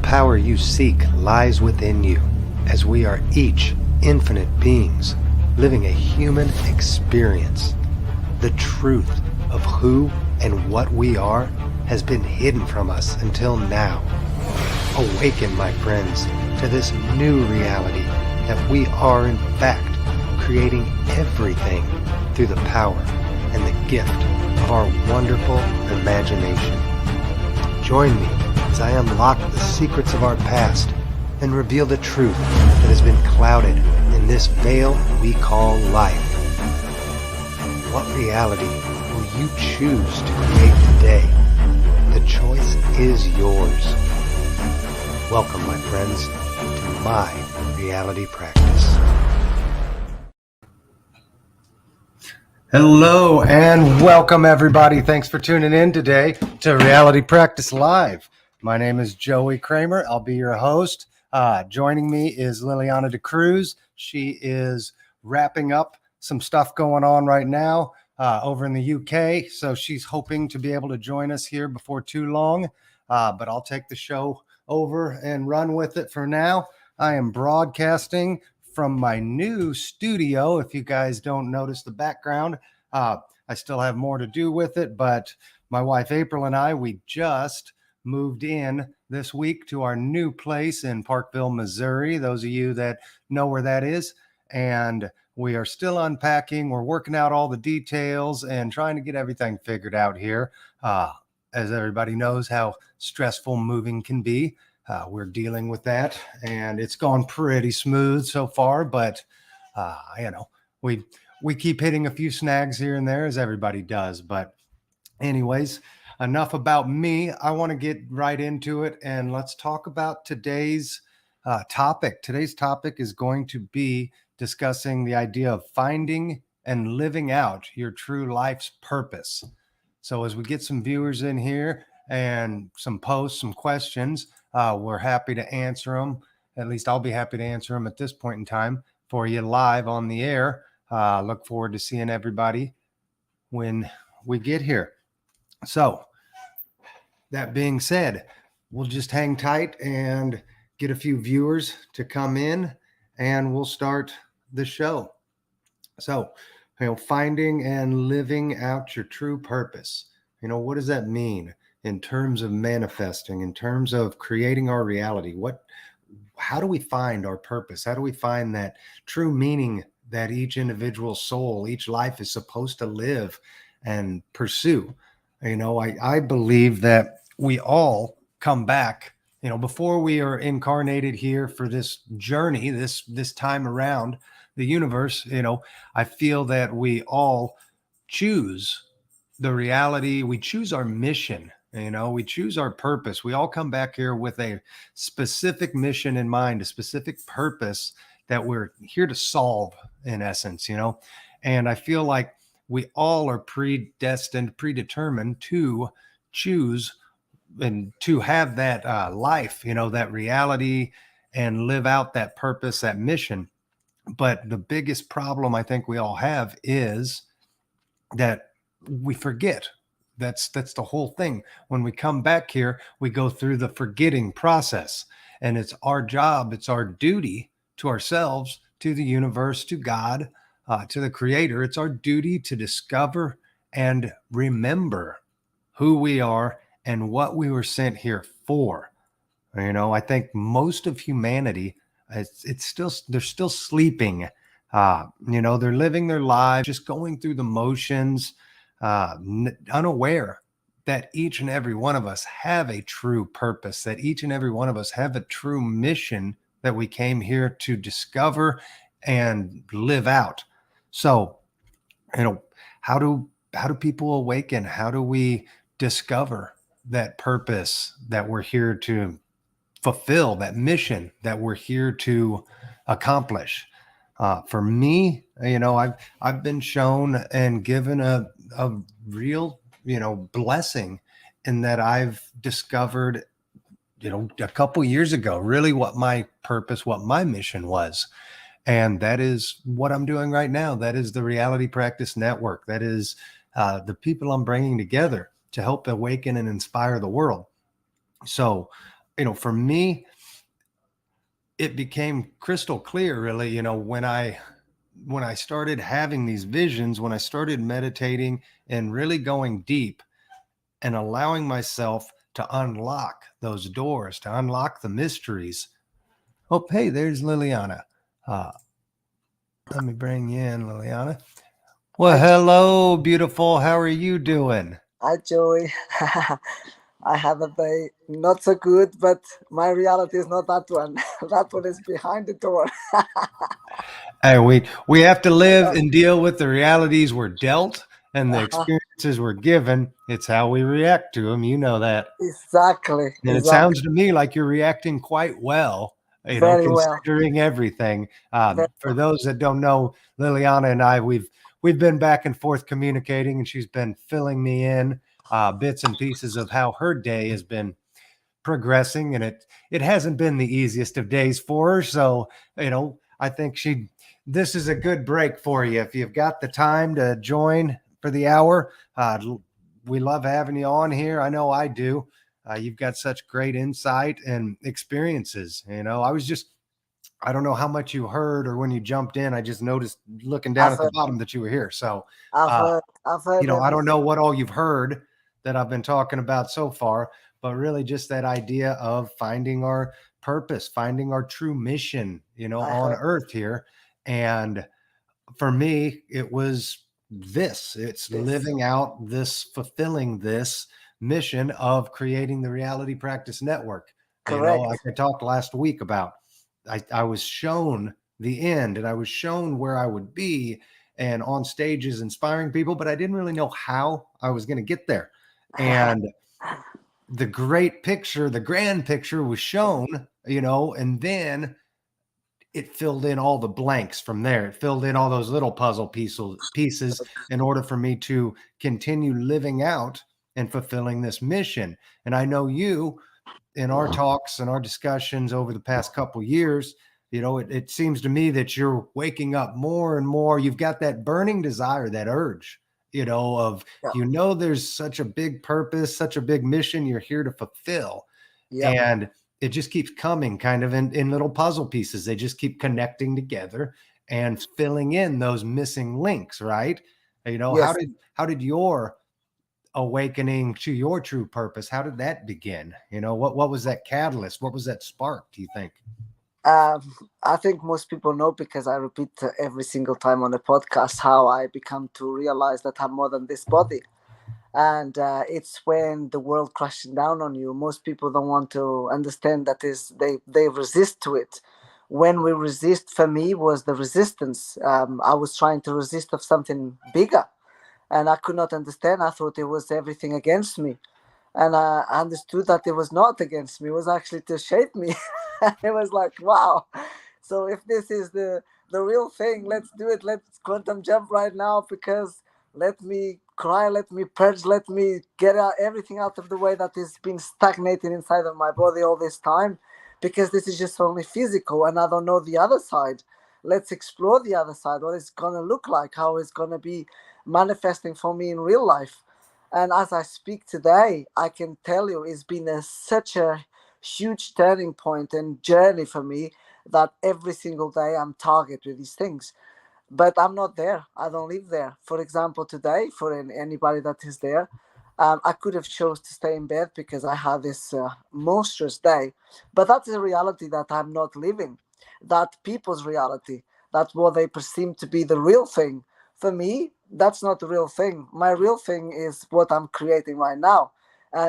power you seek lies within you, as we are each infinite beings living a human experience. The truth of who and what we are has been hidden from us until now. Awaken, my friends, to this new reality that we are in fact creating everything through the power and the gift of our wonderful imagination. Join me as I unlock the secrets of our past and reveal the truth that has been clouded in this veil we call life. What reality will you choose to create today? The choice is yours. Welcome, my friends, to my reality practice. Hello and welcome, everybody. Thanks for tuning in today to Reality Practice Live. My name is Joey Kramer. I'll be your host. Joining me is Liliana Da Cruz. She is wrapping up some stuff going on right now over in the UK. So she's hoping to be able to join us here before too long. But I'll take the show over and run with it for now. I am broadcasting from my new studio. If you guys don't notice the background, I still have more to do with it, but my wife April and I, we just moved in this week to our new place in Parkville, Missouri. Those of you that know where that is. And we are still unpacking. We're working out all the details and trying to get everything figured out here. As everybody knows how stressful moving can be. We're dealing with that, and it's gone pretty smooth so far, but we keep hitting a few snags here and there, as everybody does. But anyways, enough about me. I want to get right into it, and let's talk about today's topic. Today's topic is going to be discussing the idea of finding and living out your true life's purpose. So as we get some viewers in here and some posts, some questions, we're happy to answer them. At least I'll be happy to answer them at this point in time for you live on the air. Look forward to seeing everybody when we get here. So that being said, we'll just hang tight and get a few viewers to come in and we'll start the show. So, finding and living out your true purpose. What does that mean in terms of manifesting, in terms of creating our reality? How do we find our purpose? How do we find that true meaning that each individual soul, each life is supposed to live and pursue? I believe that we all come back, before we are incarnated here for this journey, this time around the universe. I feel that we all choose the reality. We choose our mission. We choose our purpose. We all come back here with a specific mission in mind, a specific purpose that we're here to solve, in essence, and I feel like we all are predetermined to choose and to have that life, that reality, and live out that purpose, that mission. But the biggest problem I think we all have is that we forget. That's the whole thing. When we come back here, we go through the forgetting process, and it's our job, it's our duty to ourselves, to the universe, to God, to the Creator. It's our duty to discover and remember who we are and what we were sent here for. I think most of humanity, they're still sleeping. They're living their lives, just going through the motions, unaware that each and every one of us have a true purpose, that each and every one of us have a true mission that we came here to discover and live out. So, how do people awaken? How do we discover that purpose that we're here to fulfill, that mission that we're here to accomplish? For me, I've been shown and given a real, blessing in that I've discovered, a couple years ago, really what my purpose, what my mission was. And that is what I'm doing right now. That is the Reality Practice Network. That is the people I'm bringing together to help awaken and inspire the world. So for me, it became crystal clear, really, when I started having these visions, when I started meditating and really going deep and allowing myself to unlock those doors, to unlock the mysteries. Oh, hey, there's Liliana. Uh, Let me bring you in, Liliana. Well, I hello, beautiful. How are you doing? I Joey. I have a day not so good, but my reality is not that one. That one is behind the door. Hey, we have to live and deal with the realities we're dealt and the Uh-huh. experiences we're given. It's how we react to them. You know that. Exactly, And it exactly. sounds to me like you're reacting quite well, Very well. considering everything. Very For well. those that don't know, Liliana and I, we've been back and forth communicating, and she's been filling me in bits and pieces of how her day has been progressing, and it hasn't been the easiest of days for her. So I think she this is a good break for you if you've got the time to join for the hour. We love having you on here. I know I do. You've got such great insight and experiences. I don't know how much you heard or when you jumped in. I just noticed looking down I've at the heard, bottom that you were here. So I've uh, heard, I've heard I don't everything. know what all you've heard that I've been talking about so far, but really just that idea of finding our purpose, finding our true mission, I on heard earth here. And for me, it was this it's this. living out this, fulfilling this mission of creating the Reality Practice Network. Like Correct. I talked last week about, I was shown the end and I was shown where I would be and on stages inspiring people, but I didn't really know how I was going to get there. And the great picture, the grand picture was shown, and then it filled in all the blanks from there. It filled in all those little pieces in order for me to continue living out and fulfilling this mission. And I know you, in our talks and our discussions over the past couple years, it seems to me that you're waking up more and more. You've got that burning desire, that urge, of, Yeah. there's such a big purpose, such a big mission you're here to fulfill. Yep. And it just keeps coming kind of in little puzzle pieces. They just keep connecting together and filling in those missing links, right? How Yes. did your awakening to your true purpose, how did that begin? What was that catalyst? What was that spark, do you think? Um, I think most people know because I repeat every single time on the podcast how I become to realize that I'm more than this body. And it's when the world crashing down on you, most people don't want to understand that is they resist to it. When we resist, for me, was the resistance. I was trying to resist of something bigger, and I could not understand. I thought it was everything against me, and I understood that it was not against me. It was actually to shape me. It was like, wow. So if this is the real thing, let's do it. Let's quantum jump right now, because let me cry, let me purge, let me get out everything out of the way that has been stagnating inside of my body all this time, because this is just only physical and I don't know the other side. Let's explore the other side, what it's gonna look like, how it's gonna be manifesting for me in real life. And as I speak today, I can tell you it's been such a huge turning point and journey for me, that every single day I'm target with these things. But I'm not there. I don't live there. For example, today, for anybody that is there, I could have chose to stay in bed because I had this monstrous day. But that's a reality that I'm not living. That people's reality. That's what they perceive to be the real thing. For me, that's not the real thing. My real thing is what I'm creating right now.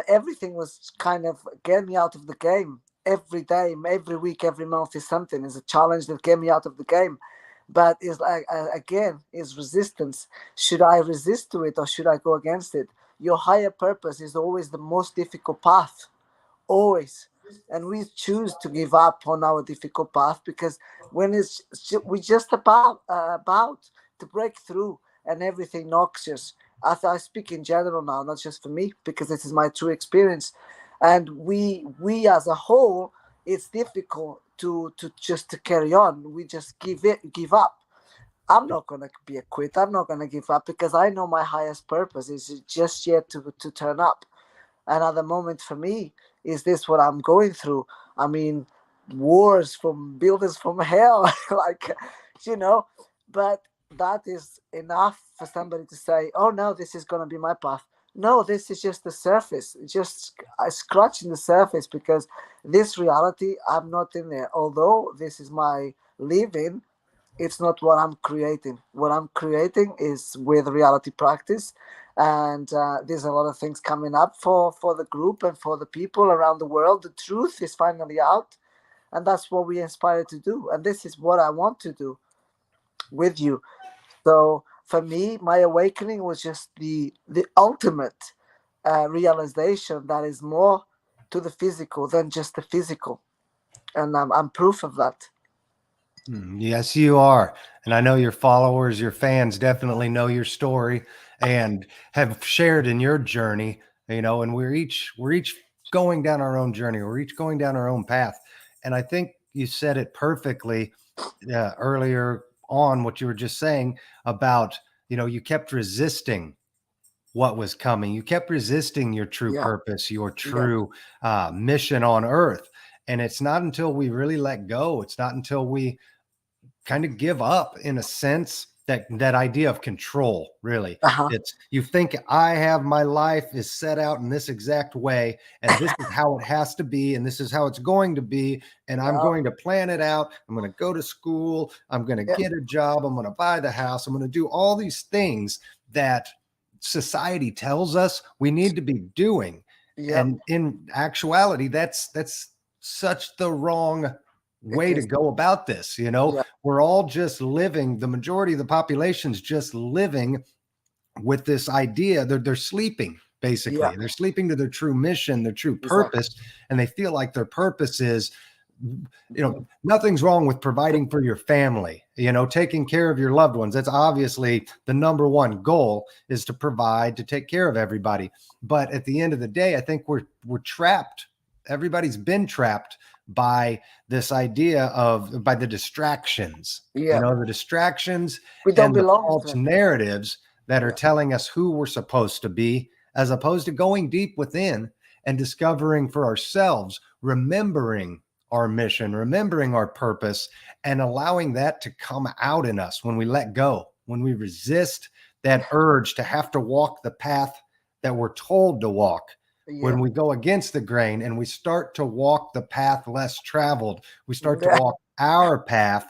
Everything was kind of get me out of the game. Every day, every week, every month is something. Is a challenge that get me out of the game. But it's like again, is resistance. Should I resist to it or should I go against it? Your higher purpose is always the most difficult path, always. And we choose to give up on our difficult path, because when we just about to break through and everything knocks us. I speak in general now, not just for me, because this is my true experience. And we as a whole, it's difficult to just to carry on. We just give up. I'm not gonna be a quit. I'm not gonna give up, because I know my highest purpose is just yet to turn up. And at the moment, for me, is this what I'm going through? I mean, wars from builders from hell, like, you know, but that is enough for somebody to say, oh no, this is going to be my path. No, this is just the surface, just scratching the surface, because this reality, I'm not in there. Although this is my living, it's not what I'm creating. What I'm creating is with reality practice, and there's a lot of things coming up for the group and for the people around the world. The truth is finally out, and that's what we inspire to do. And this is what I want to do with you. So for me, my awakening was just the ultimate realization that is more to the physical than just the physical, and I'm proof of that. Yes, you are. And I know your followers, your fans definitely know your story and have shared in your journey, and we're each going down our own journey. We're each going down our own path. And I think you said it perfectly earlier on what you were just saying about, you kept resisting what was coming. You kept resisting your true Yeah, purpose, your yeah, true mission on earth. And it's not until we really let go, it's not until we kind of give up in a sense that idea of control. Really, uh huh, it's you think I have my life is set out in this exact way, and this is how it has to be, and this is how it's going to be, and I'm yeah, going to plan it out. I'm going to go to school, I'm going to yeah, get a job, I'm going to buy the house, I'm going to do all these things that society tells us we need to be doing. yeah. And in actuality, that's such the wrong It way to is. go about this. Yeah, We're all just living, the majority of the population's just living with this idea. They're sleeping, yeah, basically. They're sleeping to their true mission, their true exactly. purpose, and they feel like their purpose is, nothing's wrong with providing for your family, taking care of your loved ones. That's obviously the number one goal, is to provide, to take care of everybody. But at the end of the day, I think we're trapped. Everybody's been trapped by this idea of by the distractions, Yeah, the distractions we don't and the belong to false it. narratives that are Yeah, telling us who we're supposed to be, as opposed to going deep within and discovering for ourselves, remembering our mission, remembering our purpose, and allowing that to come out in us when we let go, when we resist that urge to have to walk the path that we're told to walk, yeah, when we go against the grain and we start to walk the path less traveled, we start to yeah, walk our path,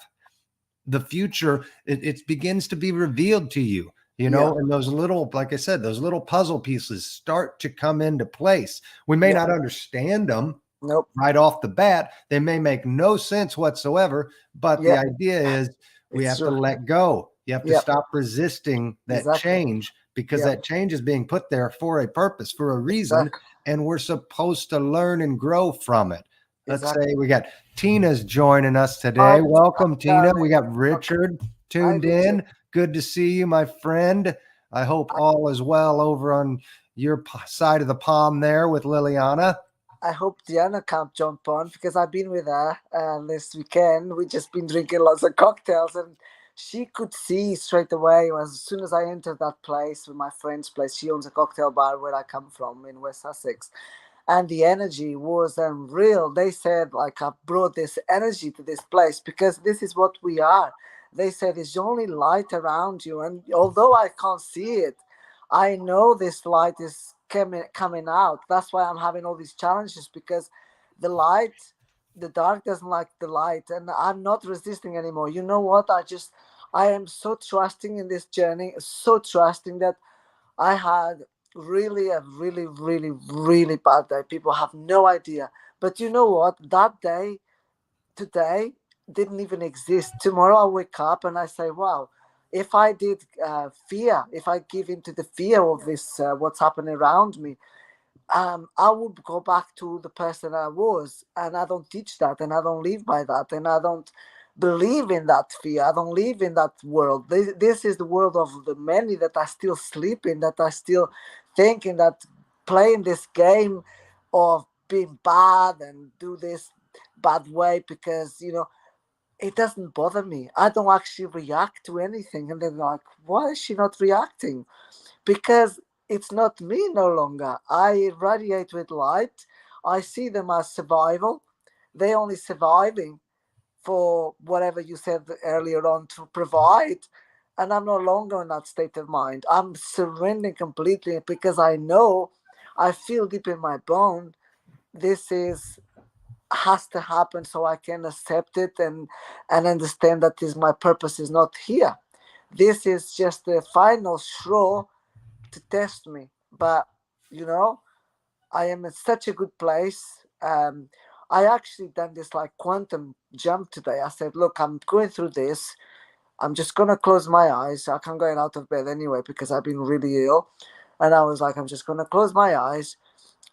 the future, it begins to be revealed to you, yeah, and those little, like I said, those little puzzle pieces start to come into place. We may yeah. not understand them Nope. right off the bat. They may make no sense whatsoever, but the Yeah, idea is we it's have to true. let go. You have to Yeah, stop resisting that exactly. change, because Yeah, that change is being put there for a purpose, for a reason, exactly, and we're supposed to learn and grow from it. Let's exactly. say we got Tina's joining us today. Hi, Welcome, Tina. We Charlie. got Richard Hi, tuned Richard. in. Good to see you, my friend. I hope all is well over on your side of the pond there with Liliana. I hope Diana can't jump on because I've been with her this weekend. We just been drinking lots of cocktails, and she could see straight away as soon as I entered that place, with my friend's place. She owns a cocktail bar where I come from in West Sussex, and the energy was unreal. They said, like, I brought this energy to this place because this is what we are. They said it's only light around you, and although I can't see it, I know this light is coming out. That's why I'm having all these challenges, because the light, the dark doesn't like the light, and I'm not resisting anymore. You know what? I am so trusting in this journey, so trusting that I had really a really, really, really bad day. People have no idea. But you know what? That day, today, didn't even exist. Tomorrow I wake up and I say, wow, if I did fear, if I give into the fear of this, what's happening around me, I would go back to the person I was. And I don't teach that, and I don't live by that, and I don't believe in that fear. I don't live in that world. This is the world of the many that are still sleeping, that are still thinking, that playing this game of being bad and do this bad way, because it doesn't bother me. I don't actually react to anything, and they're like, why is she not reacting? Because it's not me no longer. I radiate with light. I see them as survival. They only surviving for whatever you said earlier on to provide. And I'm no longer in that state of mind. I'm surrendering completely because I know, I feel deep in my bone, this is has to happen so I can accept it and understand that is my purpose is not here. This is just the final straw to test me. But you know, I am in such a good place. I actually done this like quantum jump today. I said, look, I'm going through this. I'm just gonna close my eyes. I can't get out of bed anyway because I've been really ill. And I was like, I'm just gonna close my eyes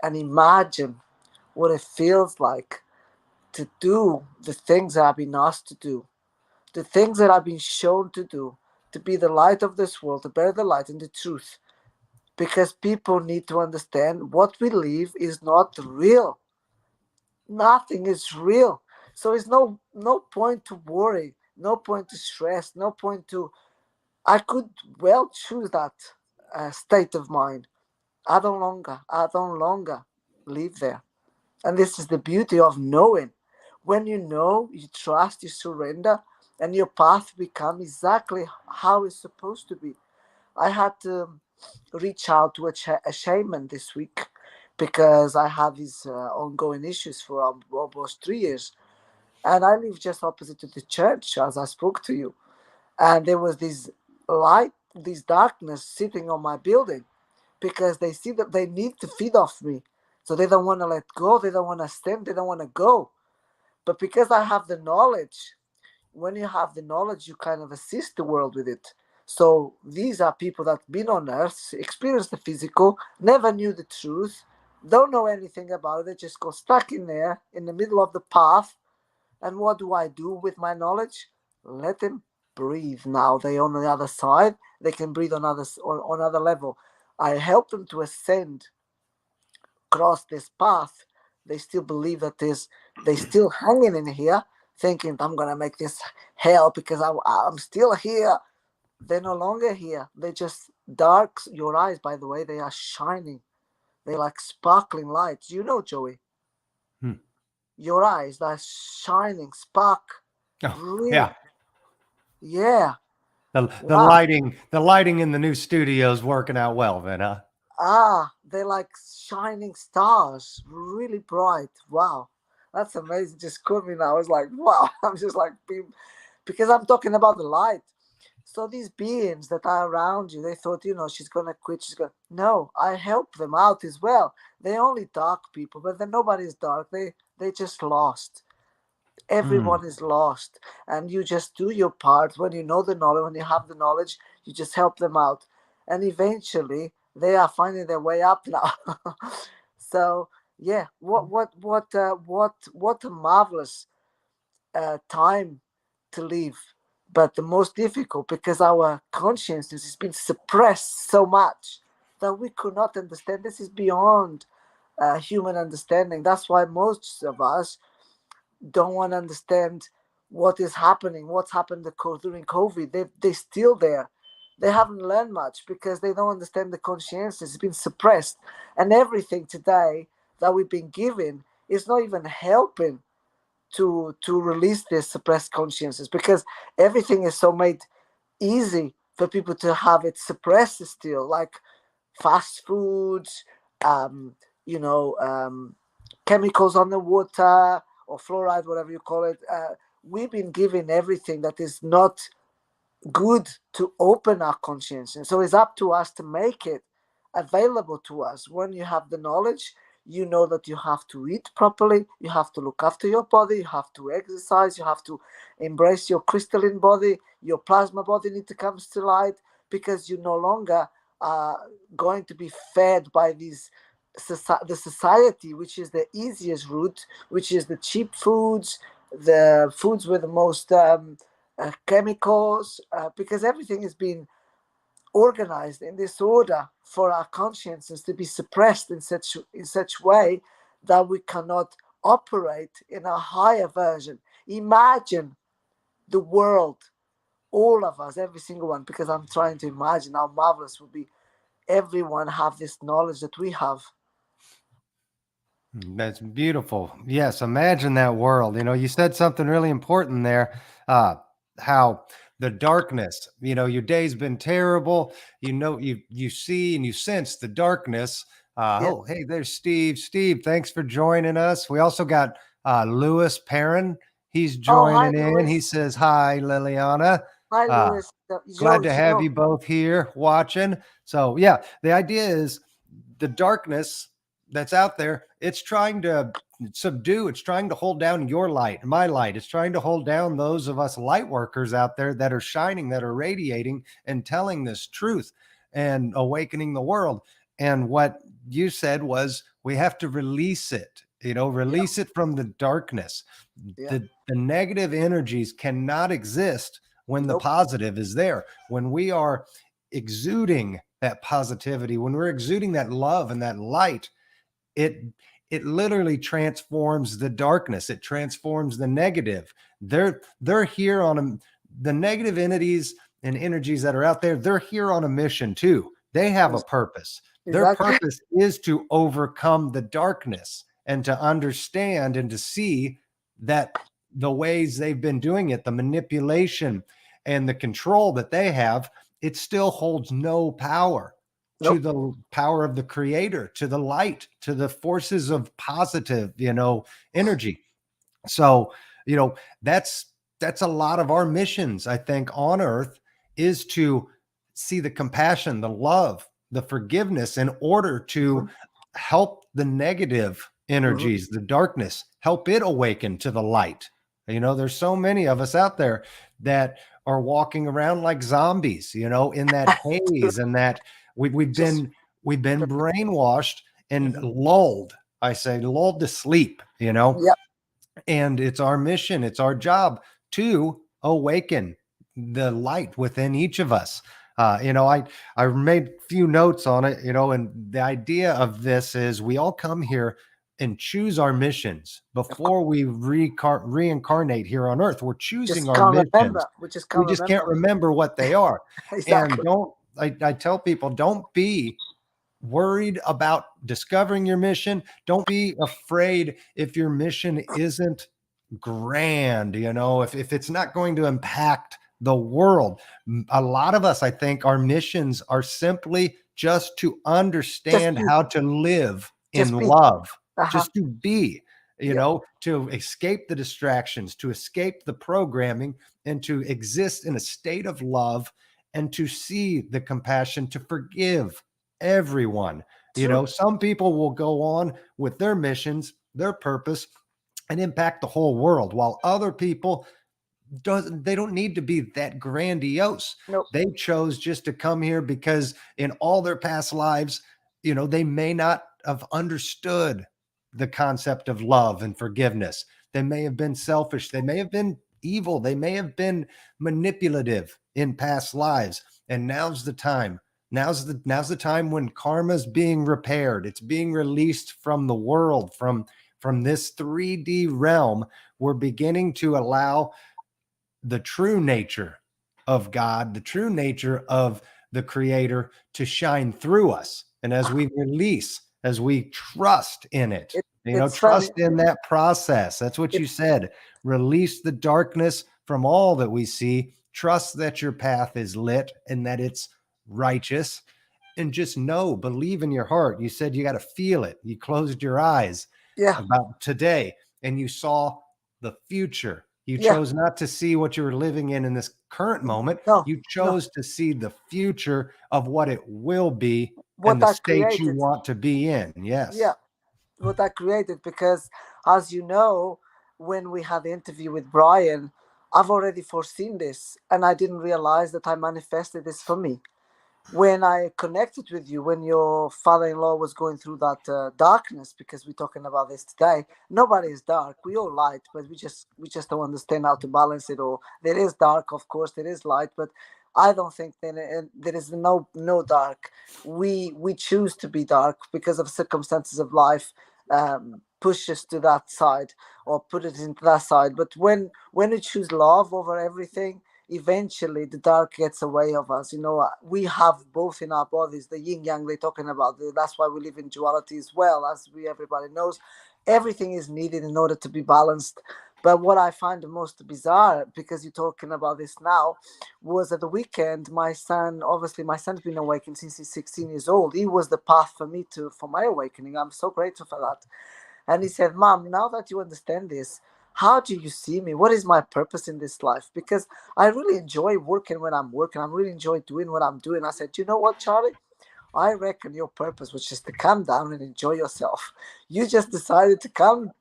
and imagine what it feels like to do the things that I've been asked to do, the things that I've been shown to be the light of this world, to bear the light and the truth. Because people need to understand what we live is not real. Nothing is real. So it's no point to worry, no point to stress, no point to. I could well choose that state of mind. I don't longer live there. And this is the beauty of knowing. When you know, you trust, you surrender, and your path becomes exactly how it's supposed to be. I had to reach out to a shaman this week because I had these ongoing issues for almost 3 years. And I live just opposite to the church as I spoke to you. And there was this light, this darkness sitting on my building because they see that they need to feed off me. So they don't want to let go, they don't want to stand, they don't want to go. But because I have the knowledge, when you have the knowledge, you kind of assist the world with it. So these are people that been on earth, experienced the physical, never knew the truth, don't know anything about it, they just go stuck in there in the middle of the path. And what do I do with my knowledge? Let them breathe. Now they on the other side, they can breathe on other level. I help them to ascend cross this path. They still believe that this, they still hanging in here, thinking I'm gonna make this hell because I'm still here. They're no longer here. They just dark. Your eyes, by the way, they are shining. They're like sparkling lights. You know, Joey, Hmm. your eyes, they're shining, spark. Oh, Really? yeah. Yeah. The Wow. lighting in the new studio is working out well, then, huh? They're like shining stars, really bright. Wow, that's amazing. Just caught me now. I was like, wow. I'm just like, because I'm talking about the light. So these beings that are around you, they thought, she's gonna quit. She's gonna. No, I help them out as well. They only dark people, but then nobody's dark. They just lost. Hmm. Everyone is lost, and you just do your part. When you know the knowledge, when you have the knowledge, you just help them out, and eventually they are finding their way up now. So yeah, what a marvelous time to live, but the most difficult because our consciousness has been suppressed so much that we could not understand. This is beyond human understanding. That's why most of us don't want to understand what is happening, what's happened during COVID. They're still there. They haven't learned much because they don't understand the conscience. It's been suppressed. And everything today that we've been given is not even helping to release these suppressed consciences because everything is so made easy for people to have it suppressed still, like fast foods, um, you know, chemicals on the water or fluoride, whatever you call it. We've been given everything that is not good to open our conscience. And so it's up to us to make it available to us. When you have the knowledge, you know that you have to eat properly, you have to look after your body, you have to exercise, you have to embrace your crystalline body, your plasma body need to come to light because you no longer are going to be fed by these the society, which is the easiest route, which is the cheap foods, the foods with the most chemicals, because everything is being organized in this order for our consciences to be suppressed in such way that we cannot operate in a higher version. Imagine the world, all of us, every single one, because I'm trying to imagine how marvelous it would be everyone have this knowledge that we have. That's beautiful. Yes, imagine that world. You said something really important there. How the darkness, your day's been terrible. You see and you sense the darkness. Yeah. Oh, hey, there's Steve. Steve, thanks for joining us. We also got Louis Perrin. He's Oh, hi, joining in. He Louis. says, hi, Liliana. Hi, Uh, Louis. Glad Joe, to have Joe. you both here watching. So, yeah, the idea is the darkness that's out there, it's trying to subdue, it's trying to hold down your light, my light. It's trying to hold down those of us light workers out there that are shining, that are radiating and telling this truth and awakening the world. And what you said was we have to release it, Yeah. release it from the darkness. Yeah. The negative energies cannot exist when the Nope. positive is there. When we are exuding that positivity, when we're exuding that love and that light, it it literally transforms the darkness. It transforms the negative. They're here on the negative entities and energies that are out there. They're here on a mission too. They have a purpose. Their Exactly. purpose is to overcome the darkness and to understand and to see that the ways they've been doing it, the manipulation and the control that they have, it still holds no power to Nope. the power of the creator, to the light, to the forces of positive, energy. So, that's a lot of our missions, I think, on earth, is to see the compassion, the love, the forgiveness in order to Mhm. help the negative Mhm. energies, the darkness, help it awaken to the light. There's so many of us out there that are walking around like zombies, in that haze, and that we've Just. been brainwashed and Mhm. lulled. I say lulled to sleep, Yeah. and it's our mission, it's our job to awaken the light within each of us. I made a few notes on it, and the idea of this is we all come here and choose our missions Of course. before we reincarnate here on earth. We're choosing Just our can't remember. missions. We just We can't just can't remember. remember what they are. And Exactly. don't I tell people, don't be worried about discovering your mission. Don't be afraid if your mission isn't grand, if it's not going to impact the world. A lot of us, I think, our missions are simply just to Just understand be. how to live in Just be. love, Uh-huh. just to be, Yeah. to escape the distractions, to escape the programming, and to exist in a state of love, and to see the compassion, to forgive everyone. True. Some people will go on with their missions, their purpose, and impact the whole world, while other people, they don't need to be that grandiose. Nope. They chose just to come here because in all their past lives, they may not have understood the concept of love and forgiveness. They may have been selfish, they may have been evil, they may have been manipulative in past lives, and now's the time. Now's the time when karma's being repaired. It's being released from the world, from this 3D realm. We're beginning to allow the true nature of God, the true nature of the Creator to shine through us. And as we release, as we trust in it, It, it's funny. trust in that process. That's what It, you said. Release the darkness from all that we see. Trust that your path is lit and that it's righteous. And just know, believe in your heart. You said you got to feel it. You closed your eyes yeah. about today and you saw the future. You Yeah. chose not to see what you were living in this current moment. No. You No. chose to see the future of what it will be and What the I state you created. want to be in. Yeah. Yes. What I created, because as you know, when we had the interview with Brian, I've already foreseen this and I didn't realize that I manifested this for me. When I connected with you, when your father-in-law was going through that darkness, because we're talking about this today, nobody is dark. We all light, but we just don't understand how to balance it all. There is dark, of course, there is light, but I don't think there is no dark. We choose to be dark because of circumstances of life, push us to that side or put it into that side. But when you choose love over everything, eventually the dark gets away of us. We have both in our bodies, the yin yang they're talking about. That's why we live in duality as well, as everybody knows. Everything is needed in order to be balanced. But what I find the most bizarre, because you're talking about this now, was at the weekend. My son's been awakened since he's 16 years old. He was the path for my awakening. I'm so grateful for that. And he said, Mom, now that you understand this, how do you see me? What is my purpose in this life? Because I really enjoy working when I'm working. I really enjoy doing what I'm doing. I said, you know what, Charlie? I reckon your purpose was just to calm down and enjoy yourself. You just decided to calm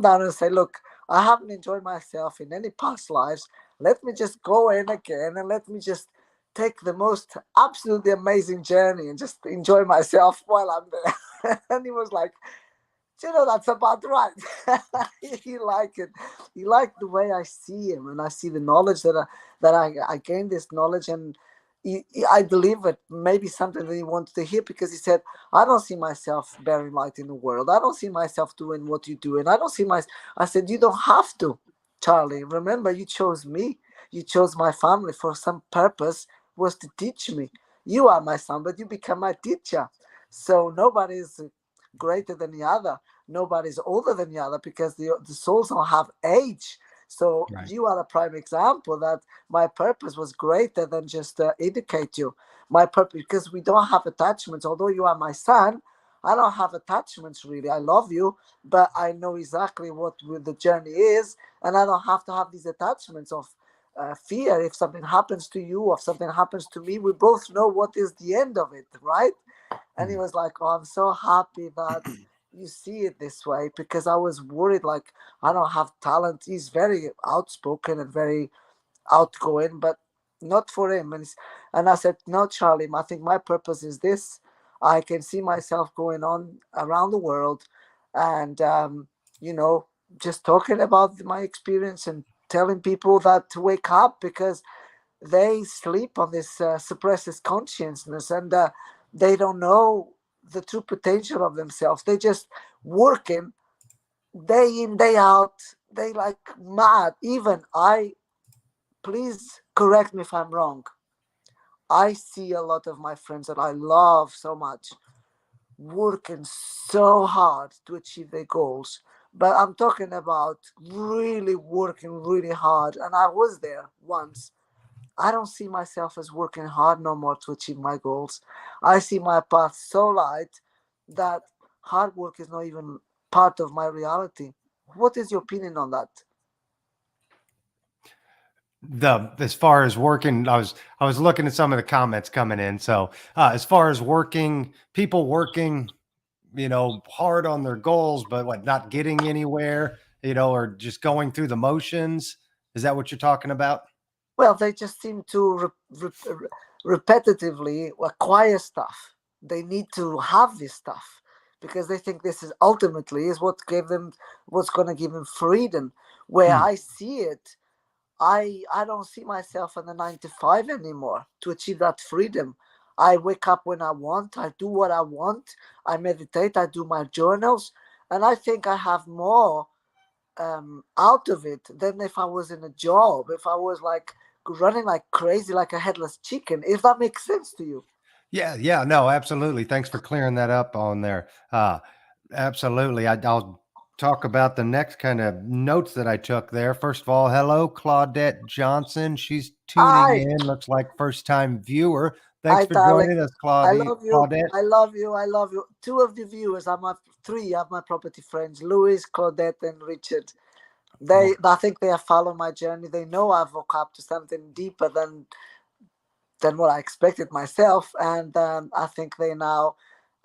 down and say, look, I haven't enjoyed myself in any past lives. Let me just go in again and let me just take the most absolutely amazing journey and just enjoy myself while I'm there. And he was like, that's about right. He liked it. He liked the way I see him, and I see the knowledge that I gained this knowledge, and I believe it. Maybe something that he wanted to hear, because he said, "I don't see myself bearing light in the world. I don't see myself doing what you do, and I don't see my." I said, "You don't have to, Charlie. Remember, you chose me. You chose my family for some purpose. Was to teach me. You are my son, but you become my teacher. So nobody's greater than the other. Nobody's older than the other, because the souls don't have age. So Right. you are a prime example that my purpose was greater than just educate you. My purpose, because we don't have attachments. Although you are my son, I don't have attachments really. I love you, but I know exactly what the journey is, and I don't have to have these attachments of fear. If something happens to you or if something happens to me, we both know what is the end of it, right?" And he Mm. was like, "Oh, I'm so happy that you see it this way, because I was worried, like, I don't have talent." He's very outspoken and very outgoing, but not for him. And I said, "No, Charlie, I think my purpose is this. I can see myself going on around the world and, you know, just talking about my experience and telling people that to wake up, because they sleep on this suppresses consciousness, and they don't know the true potential of themselves. They just working day in, day out. They like mad. Even I, please correct me if I'm wrong. I see a lot of my friends that I love so much working so hard to achieve their goals. But I'm talking about really working really hard. And I was there once. I don't see myself as working hard no more to achieve my goals. I see my path so light that hard work is not even part of my reality. What is your opinion on that? The As far as working, I was looking at some of the comments coming in. So as far as people working, hard on their goals, but what, not getting anywhere, or just going through the motions. Is that what you're talking about? Well, they just seem to repetitively acquire stuff. They need to have this stuff because they think this is ultimately is what's going to give them freedom. Where Hmm. I see it, I don't see myself in the 9 to 5 anymore to achieve that freedom. I wake up when I want. I do what I want. I meditate. I do my journals, and I think I have more out of it than if I was in a job. If I was like running like crazy, like a headless chicken. If that makes sense to you. Yeah, yeah, no, absolutely. Thanks for clearing that up on there. Absolutely. I'll talk about the next kind of notes that I took there. First of all, hello, Claudette Johnson. She's tuning Hi, in. Looks like first time viewer. Thanks hi, for darling. joining us, I love you. Claudette. I love you. I love you. Two of the viewers are my three of my property friends, Louis, Claudette, and Richard. Well, I think they have followed my journey. They know I've woke up to something deeper than what I expected myself, and I think they now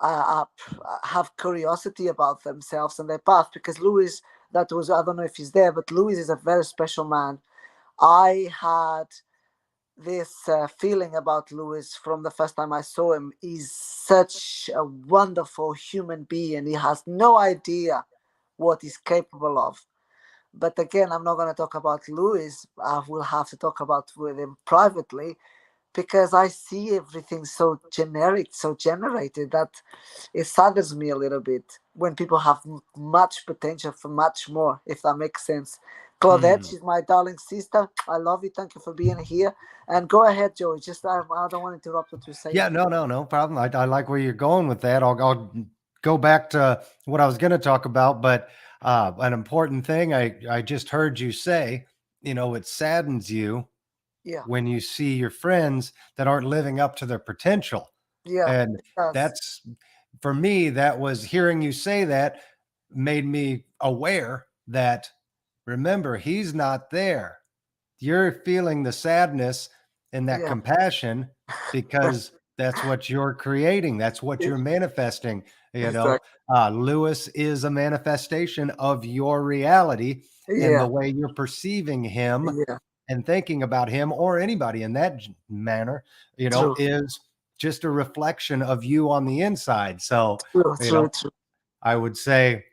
have curiosity about themselves and their path. Because Louis, I don't know if he's there, but Louis is a very special man. I had this feeling about Louis from the first time I saw him. He's such a wonderful human being. He has no idea what he's capable of. But again, I'm not going to talk about Louis. I will have to talk about with him privately, because I see everything so generic, so generated, that it saddens me a little bit when people have much potential for much more, if that makes sense. Claudette, Hmm. she's my darling sister. I love you. Thank you for being here. And go ahead, Joey. Just I don't want to interrupt what you're saying. Yeah, no problem. I like where you're going with that. I'll go back to what I was going to talk about, but an important thing I just heard you say, it saddens you Yeah, when you see your friends that aren't living up to their potential. yeah, And it does. that's for me, that was hearing you say that made me aware that remember, he's not there. You're feeling the sadness and that Yeah, compassion because that's what you're creating. That's what yeah, you're manifesting. exactly. Lewis is a manifestation of your reality and the Yeah, way you're perceiving him yeah, and thinking about him or anybody in that manner, true, is just a reflection of you on the inside. So, true, you true, know, true. I would say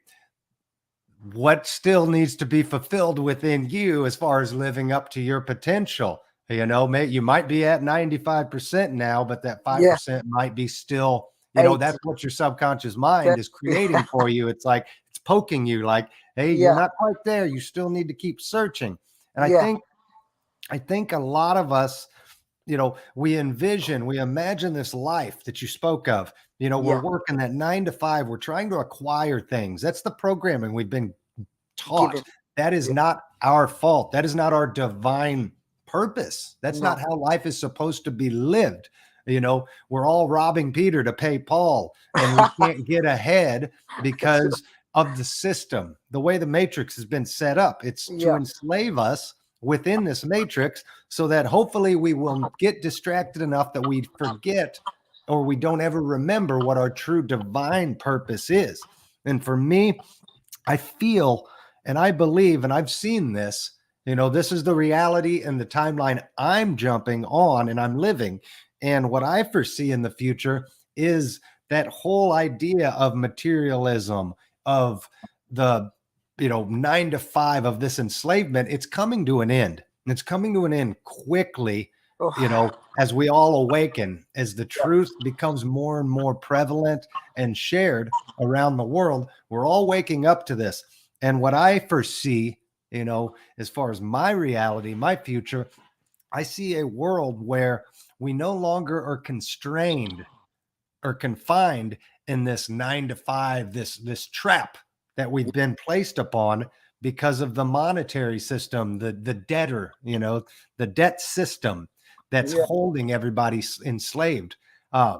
what still needs to be fulfilled within you as far as living up to your potential. You might be at 95% now, but that Yeah, 5% might be still, that's 80. what your subconscious mind is Yeah, creating for you. It's like it's poking you like, hey, you're yeah, not quite there. You still need to keep searching. And I yeah, think I think a lot of us, we imagine this life that you spoke of. We're yeah. working that 9 to 5. We're trying to acquire things. That's the programming we've been taught. Given. That is Yeah, not our fault. That is not our divine purpose. That's not no. how life is supposed to be lived. We're all robbing Peter to pay Paul, and we can't get ahead True. because of the system, the way the matrix has been set up. It's to Yeah, enslave us within this matrix so that hopefully we will get distracted enough that we forget or we don't ever remember what our true divine purpose is. And for me, I feel and I believe, and I've seen this, this is the reality and the timeline I'm jumping on and I'm living. And what I foresee in the future is that whole idea of materialism, of the, 9 to 5 of this enslavement, it's coming to an end. It's coming to an end quickly, oh, as we all awaken, as the yeah, truth becomes more and more prevalent and shared around the world. We're all waking up to this. And what I foresee, as far as my reality, my future, I see a world where we no longer are constrained or confined in this 9 to 5, this trap that we've been placed upon because of the monetary system, the debtor, the debt system that's yeah, holding everybody enslaved. Uh,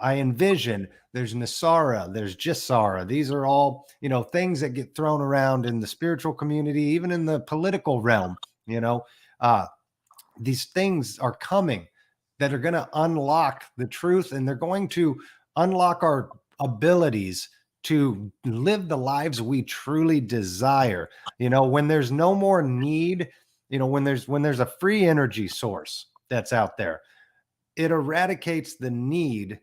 I envision there's Nasara, there's Jisara. These are all, things that get thrown around in the spiritual community, even in the political realm. You know, uh, these things are coming that are going to unlock the truth and they're going to unlock our abilities to live the lives we truly desire. When there's no more need, when there's a free energy source that's out there, it eradicates the need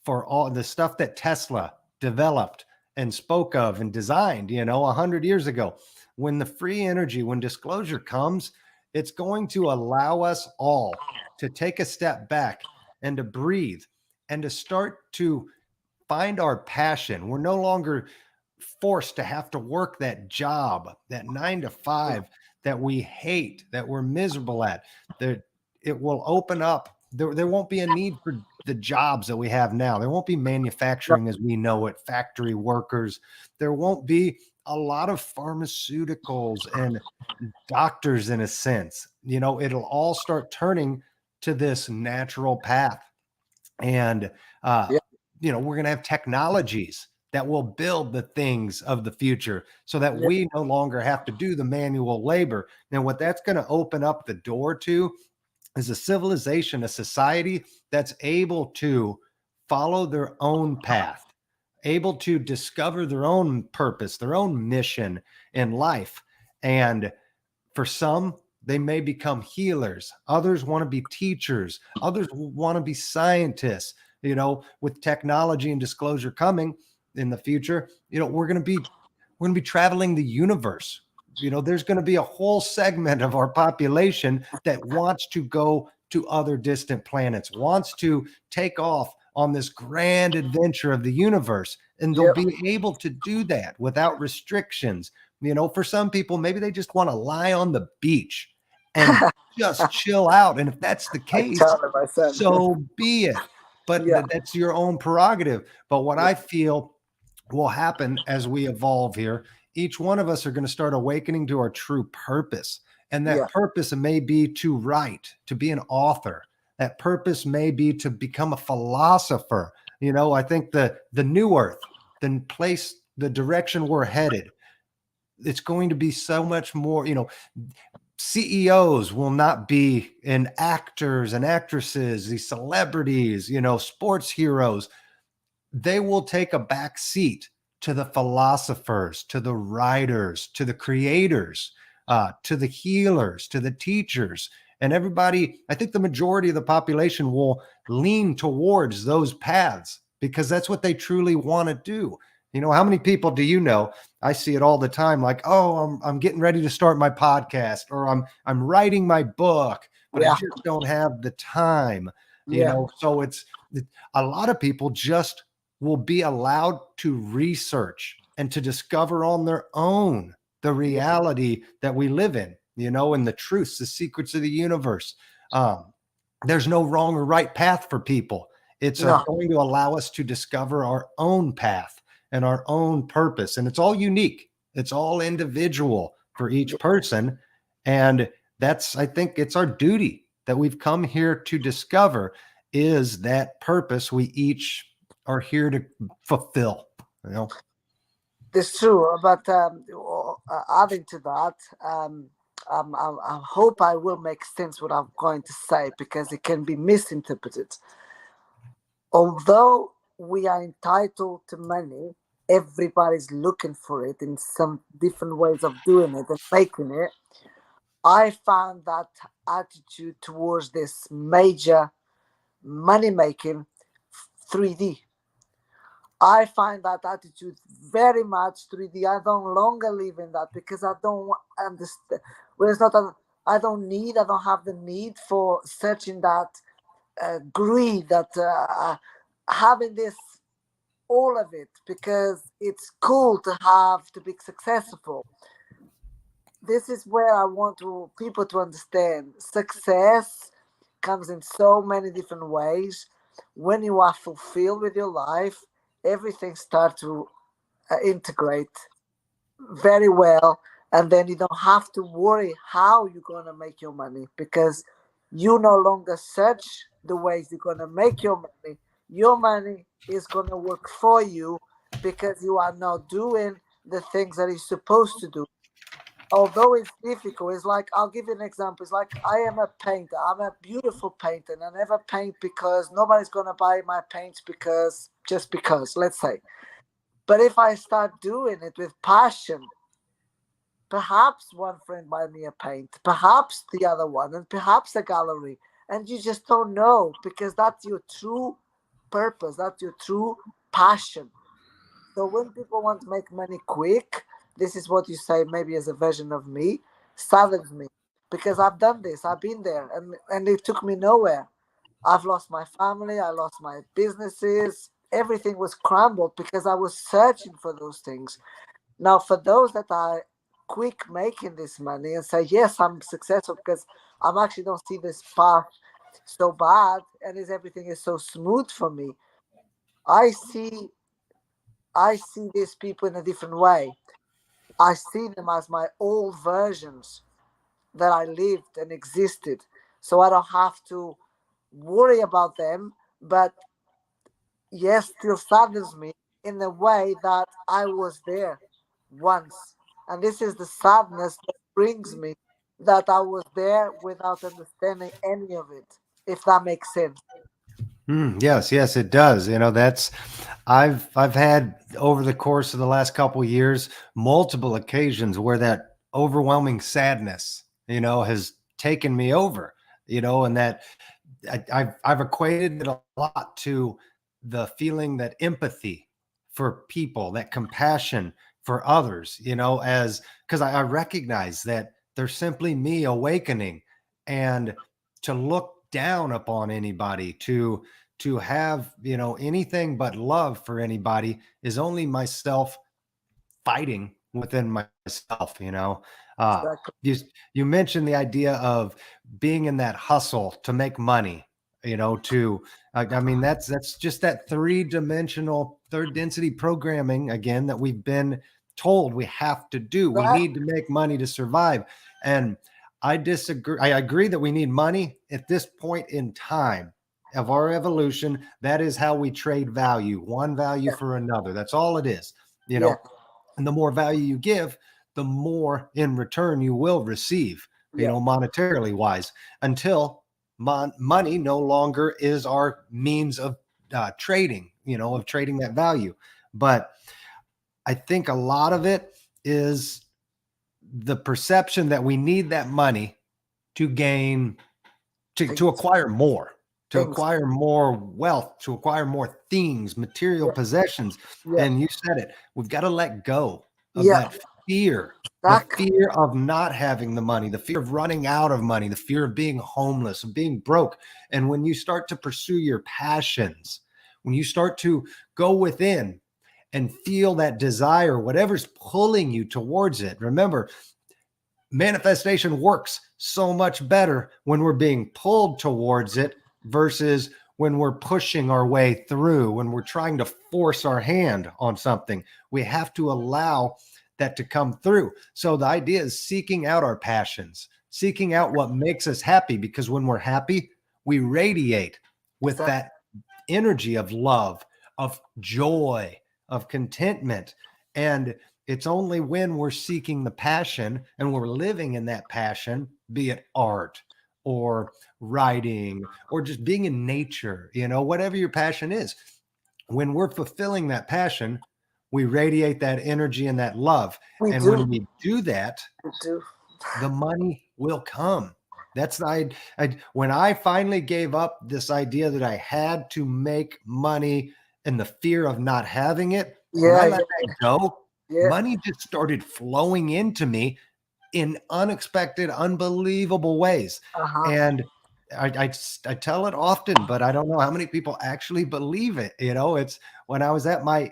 for all the stuff that Tesla developed and spoke of and designed, 100 years ago. When the free energy, when disclosure comes, it's going to allow us all to take a step back and to breathe and to start to find our passion. We're no longer forced to have to work that job, that 9 to 5 that we hate, that we're miserable at. That it will open up. There won't be a need for the jobs that we have now. There won't be yeah, manufacturing as we know it, factory workers. There won't be a lot of pharmaceuticals and doctors in a sense. It'll all start turning to this natural path. And yeah, we're going to have technologies that will build the things of the future so that yeah, we no longer have to do the manual labor. Now what that's going to open up the door to is a civilization, a society that's able to follow their own path, able to discover their own purpose, their own mission in life. And for some, they may become healers. Others want to be teachers. Others want to be scientists. With technology and disclosure coming in the future, we're going to be traveling the universe. There's going to be a whole segment of our population that wants to go to other distant planets, wants to take off on this grand adventure of the universe. And they'll Yep. be able to do that without restrictions. You know, for some people, maybe they just want to lie on the beach and just chill out. And if that's the I case, tell them, my son. so be it. But Yeah. that's your own prerogative. But what Yeah. I feel will happen as we evolve here, each one of us are going to start awakening to our true purpose. And Yeah. that purpose may be to write, to be an author. That purpose may be to become a philosopher. You know, I think the new earth, the place, the direction we're headed, it's going to be so much more, you know, CEOs will not be in actors and actresses, these celebrities, you know, sports heroes. They will take a back seat to the philosophers, to the writers, to the creators, to the healers, to the teachers. And everybody, I think the majority of the population will lean towards those paths because that's what they truly want to do. You know, how many people do you know? I see it all the time, like, oh, I'm getting ready to start my podcast, or I'm writing my book, but I Yeah. just don't have the time. You Yeah. know, so it's a lot of people just will be allowed to research and to discover on their own the Yeah. reality that we live in, you know, and the truths, the secrets of the universe. Um, there's no wrong or right path for people. It's No. going to allow us to discover our own path and our own purpose. And it's all unique, it's all individual for each person. And that's, I think, it's our duty that we've come here to discover is that purpose we each are here to fulfill, you know. It's true, but adding to that, I hope I will make sense what I'm going to say because it can be misinterpreted. Although we are entitled to money, everybody's looking for it in some different ways of doing it and making it. I found that attitude towards this major money making 3D. I find that attitude very much 3D. I don't longer live in that because I don't understand. Well, it's not a, I don't have the need for searching that greed, that having this, all of it, because it's cool to have, to be successful. This is where I want to people to understand success comes in so many different ways. When you are fulfilled with your life, everything starts to integrate very well, and then you don't have to worry how you're going to make your money because you no longer search the ways you're going to make your money is going to work for you because you are now doing the things that you're supposed to do. Although it's difficult, it's like, I'll give you an example. It's like, I am a painter, I'm a beautiful painter, and I never paint because nobody's going to buy my paints because just because, let's say. But if I start doing it with passion, perhaps one friend buy me a paint, perhaps the other one, and perhaps a gallery. And you just don't know because that's your true purpose, that's your true passion. So when people want to make money quick, this is what you say, maybe as a version of me, saddens me. Because I've done this, I've been there, and it took me nowhere. I've lost my family, I lost my businesses, everything was crumbled because I was searching for those things. Now, for those that are quick making this money and say, yes, I'm successful because I'm actually don't see this path so bad and is everything is so smooth for me. I see I see these people in a different way. I see them as my old versions that I lived and existed. So I don't have to worry about them, but yes, still saddens me in the way that I was there once. And this is the sadness that brings me that I was there without understanding any of it, if that makes sense. Yes, yes, it does. You know, that's I've had over the course of the last couple of years multiple occasions where that overwhelming sadness, you know, has taken me over. You know, and that I've equated it a lot to the feeling that empathy for people, that compassion for others. You know, as because I recognize that there's simply me awakening and to look down upon anybody, to have, anything but love for anybody is only myself fighting within myself. Exactly. You you mentioned the idea of being in that hustle to make money, to I mean, that's just that three-dimensional third density programming again that we've been told we have to do. We That, need to make money to survive. And I disagree. I agree that we need money at this point in time of our evolution. That is how we trade value, one value yeah, for another. That's all it is. you yeah, know and the more value you give, the more in return you will receive, yeah, monetarily wise, until money no longer is our means of trading, of trading that value. But I think a lot of it is the perception that we need that money to gain, to things, acquire more, to things. acquire more wealth, to acquire more things, material Yeah, possessions. yeah, And you said it, we've got to let go of yeah, that fear, the exactly. fear of not having the money, the fear of running out of money, the fear of being homeless, of being broke. And when you start to pursue your passions, when you start to go within and feel that desire, whatever's pulling you towards it, remember, manifestation works so much better when we're being pulled towards it versus when we're pushing our way through, when we're trying to force our hand on something. We have to allow that to come through. So the idea is seeking out our passions, seeking out what makes us happy, because when we're happy, we radiate with Exactly. that energy of love, of joy, of contentment. And it's only when we're seeking the passion and we're living in that passion, be it art or writing or just being in nature, whatever your passion is. When we're fulfilling that passion, we radiate that energy and that love. We And do, when we do that, we do. the money will come. That's when I finally gave up this idea that I had to make money and the fear of not having it. When I Yeah, let yeah, that go, yeah. money just started flowing into me in unexpected, unbelievable ways. Uh-huh. And I tell it often, but I don't know how many people actually believe it. It's when I was at my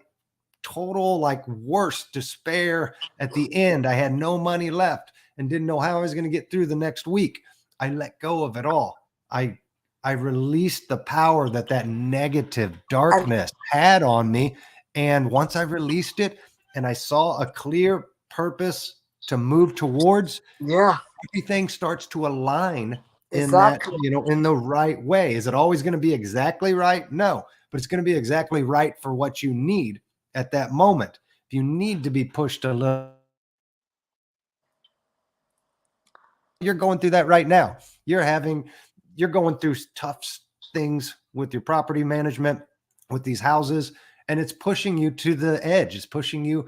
total, like, worst despair at the end. I had no money left and didn't know how I was going to get through the next week. I let go of it all. I released the power that negative And darkness had on me. And once I released it and I saw a clear purpose to move towards, yeah, everything starts to align in that, exactly. in the right way. Is it always going to be exactly right? No, but it's going to be exactly right for what you need at that moment. If you need to be pushed a little, you're going through that right now. You're going through tough things with your property management, with these houses, and it's pushing you to the edge. It's pushing you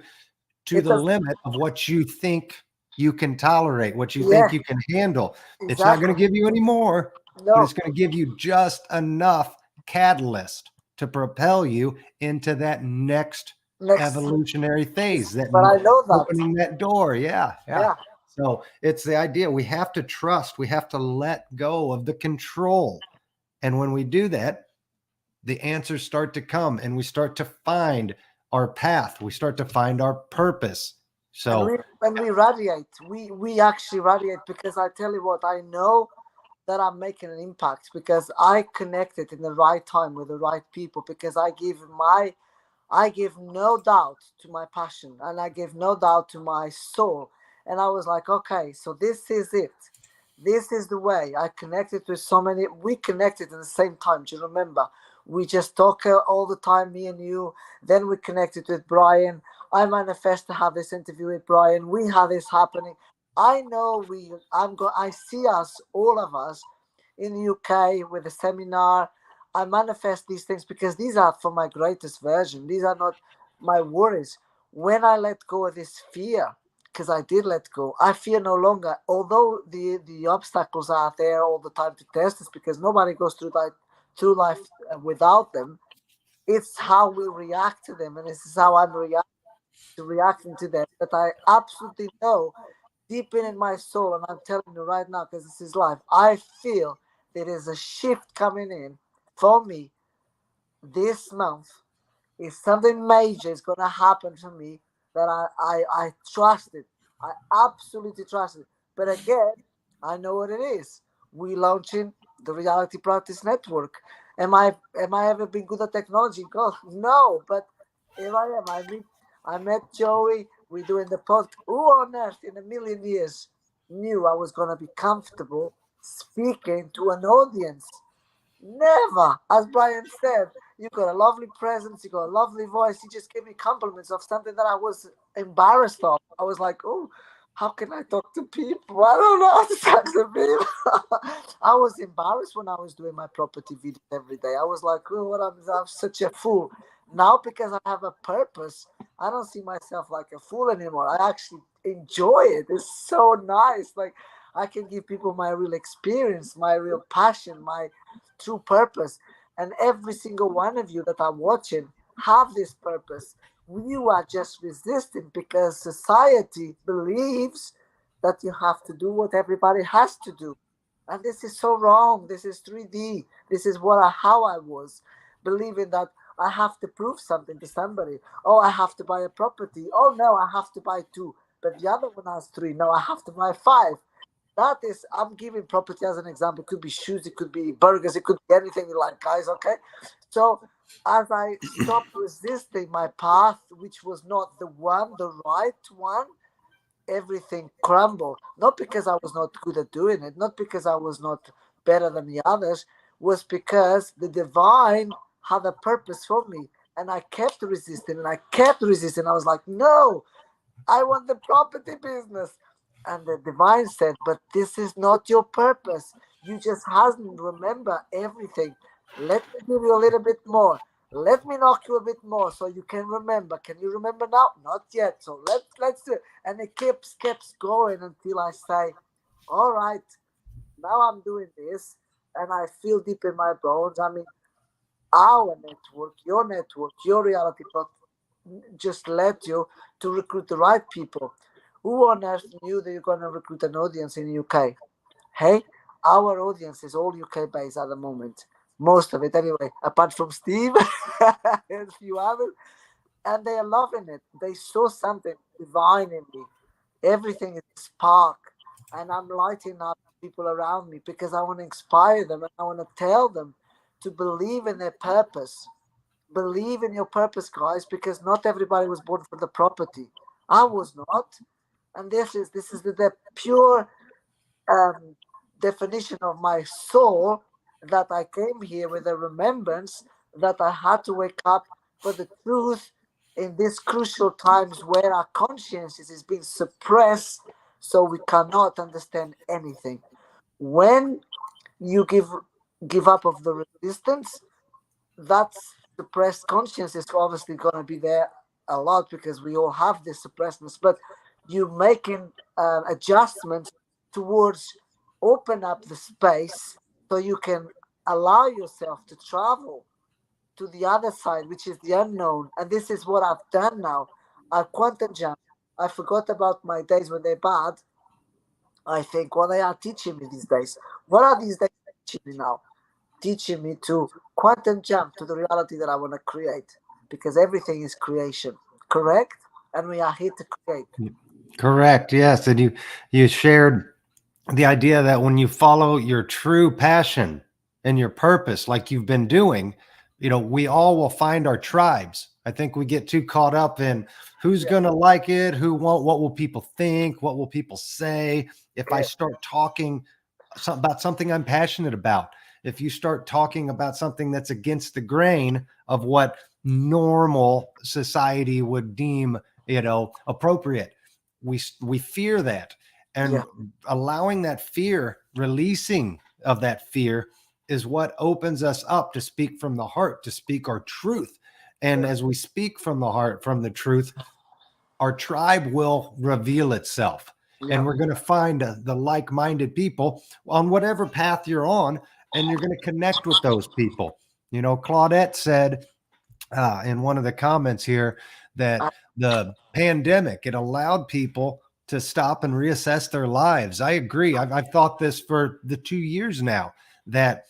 to It the does. limit of what you think you can tolerate, what you think Yeah, you can handle. It's not going exactly. to give you any more, but No, it's going to give you just enough catalyst to propel you into that next next. evolutionary phase, that But I know that. opening that door. Yeah, yeah. Yeah, So it's the idea, we have to trust, we have to let go of the control. And when we do that, the answers start to come and we start to find our path. We start to find our purpose. and So, when we radiate, we actually radiate because I tell you what, I know that I'm making an impact because I connected in the right time with the right people because I give no doubt to my passion and I give no doubt to my soul. And I was like, okay, so this is it. This is the way. I connected with so many. We connected at the same time. Do you remember? We just talk all the time, me and you. Then we connected with Brian. I manifest to have this interview with Brian. We have this happening. I know we. I see us, all of us, in the UK with a seminar. I manifest these things because these are for my greatest version. These are not my worries. When I let go of this fear, because I did let go, I fear no longer. Although the obstacles are there all the time to test us, because nobody goes through life without them. It's how we react to them, and this is how I'm reacting to them. That I absolutely know deep in my soul, and I'm telling you right now because this is life. I feel there is a shift coming in for me this month. If something major is going to happen to me, that I trust it. I absolutely trust it. But again, I know what it is. We launching the Reality Practice Network. Am I ever been good at technology? God, no. But here I am. I met Joey. We're doing the pod. Who on earth in a million years knew I was going to be comfortable speaking to an audience? Never. As Brian said, you got a lovely presence, you got a lovely voice. You just gave me compliments of something that I was embarrassed of. I was like, oh, how can I talk to people? I don't know how to talk to people. I was embarrassed when I was doing my property videos every day. I was like, oh, I'm such a fool. Now, because I have a purpose, I don't see myself like a fool anymore. I actually enjoy it. It's so nice. Like, I can give people my real experience, my real passion, my true purpose. And every single one of you that are watching have this purpose. You are just resisting because society believes that you have to do what everybody has to do. And this is so wrong. This is 3D. This is how I was, believing that I have to prove something to somebody. Oh, I have to buy a property. Oh no, I have to buy two. But the other one has three. No, I have to buy five. That is, I'm giving property as an example. It could be shoes, it could be burgers, it could be anything you like, guys. Okay. So as I stopped resisting my path, which was not the right one, everything crumbled. Not because I was not good at doing it, not because I was not better than the others, was because the divine had a purpose for me. And I kept resisting and I kept resisting. I was like, no, I want the property business. And the divine said, but this is not your purpose. You just hasn't remember everything. Let me give you a little bit more. Let me knock you a bit more so you can remember. Can you remember now? Not yet. So let's do it. And it keeps going until I say, all right, now I'm doing this. And I feel deep in my bones. I mean, our network, your reality plot just led you to recruit the right people. Who on earth knew that you're going to recruit an audience in the UK? Hey, our audience is all UK based at the moment. Most of it, anyway, apart from Steve and a few others. And they are loving it. They saw something divine in me. Everything is spark. And I'm lighting up people around me because I want to inspire them and I want to tell them to believe in their purpose. Believe in your purpose, guys, because not everybody was born for the property. I was not. And this is the pure um, definition of my soul, that I came here with a remembrance that I had to wake up for the truth in these crucial times where our conscience is being suppressed, so we cannot understand anything. When you give up of the resistance, that's suppressed conscience is obviously going to be there a lot because we all have this suppressedness, but you're making adjustments towards open up the space so you can allow yourself to travel to the other side, which is the unknown. And this is what I've done now. I quantum jump. I forgot about my days when they're bad. I think what they are teaching me these days. What are these days teaching me now? Teaching me to quantum jump to the reality that I want to create, because everything is creation, correct? And we are here to create. Correct. Yes. And you shared the idea that when you follow your true passion and your purpose, like you've been doing, we all will find our tribes. I think we get too caught up in who's Yeah, going to like it, who won't, what will people think, what will people say if I yeah, start talking about something I'm passionate about. If you start talking about something that's against the grain of what normal society would deem, appropriate, we fear that. yeah, And allowing that fear, releasing of that fear, is what opens us up to speak from the heart, to speak our truth. And yeah, as we speak from the heart, from the truth, our tribe will reveal itself. yeah, And we're going to find the like minded people on whatever path you're on, and you're going to connect with those people. Claudette said in one of the comments here that uh, the pandemic, it allowed people to stop and reassess their lives. I agree. I've thought this for the 2 years now, that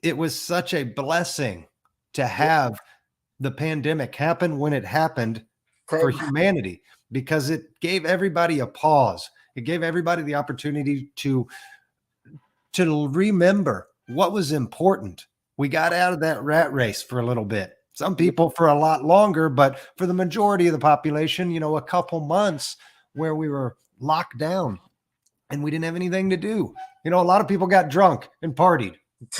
it was such a blessing to Yeah. have the pandemic happen when it happened for Same. humanity, because it gave everybody a pause. It gave everybody the opportunity to remember what was important. We got out of that rat race for a little bit. Some Yeah. people for a lot longer, but for the majority of the population, a couple months where we were locked down and we didn't have anything to do. A lot of people got drunk and partied.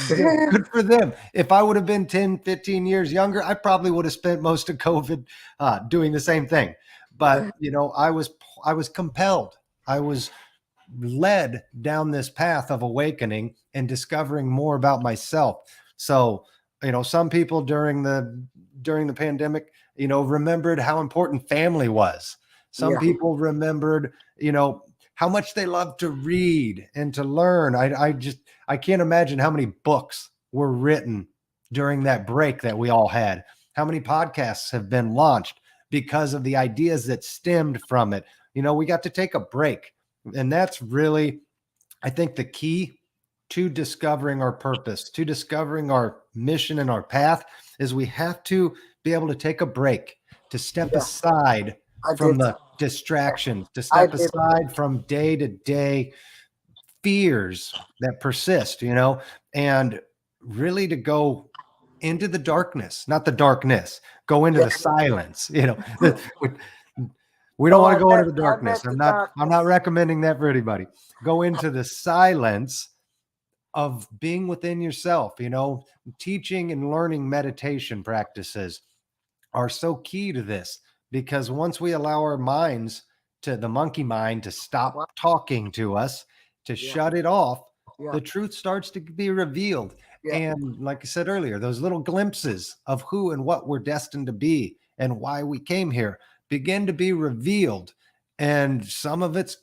Good for them. If I would have been 10, 15 years younger, I probably would have spent most of COVID doing the same thing. But, I was compelled. I was led down this path of awakening and discovering more about myself. So, some people during the pandemic, remembered how important family was. Some Yeah. people remembered, how much they loved to read and to learn. I can't imagine how many books were written during that break that we all had. How many podcasts have been launched because of the ideas that stemmed from it. We got to take a break. And that's really, I think, the key to discovering our purpose, to discovering our mission and our path, is we have to be able to take a break, to step Yeah. aside I from did. the distractions, to I step did. aside from day to day fears that persist, and really to go into the darkness, not the darkness, go into Yeah. the silence, we don't Oh, want to go into the I darkness. met the I'm not darkness. recommending that for anybody. Go into the silence of being within yourself. Teaching and learning meditation practices are so key to this, because once we allow our minds, to the monkey mind, to stop Wow. talking to us, to Yeah. shut it off, Yeah. the truth starts to be revealed. Yeah. And like I said earlier, those little glimpses of who and what we're destined to be and why we came here begin to be revealed. And some of it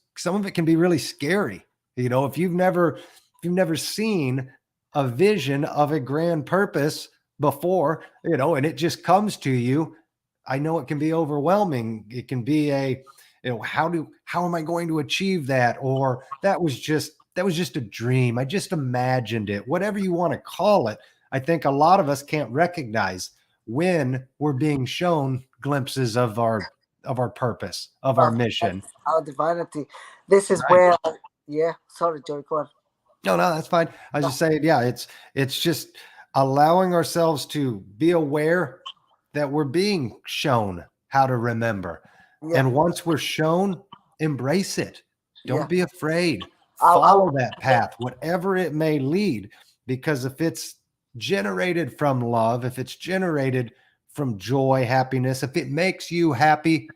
can be really scary. If you've never seen a vision of a grand purpose before, and it just comes to you, I know it can be overwhelming. It can be how am I going to achieve that? Or that was just a dream. I just imagined it. Whatever you want to call it. I think a lot of us can't recognize when we're being shown glimpses of our purpose, of our Of mission. our divinity. This is Right. where. Yeah. Sorry, Joey. Go on. No, no, that's fine. I was No. just saying, yeah, it's just allowing ourselves to be aware that we're being shown how to remember. Yeah. And once we're shown, embrace it. Yeah. Don't be afraid. I Follow that path, whatever it may lead, because if it's generated from love, if it's generated from joy, happiness, if it makes you happy,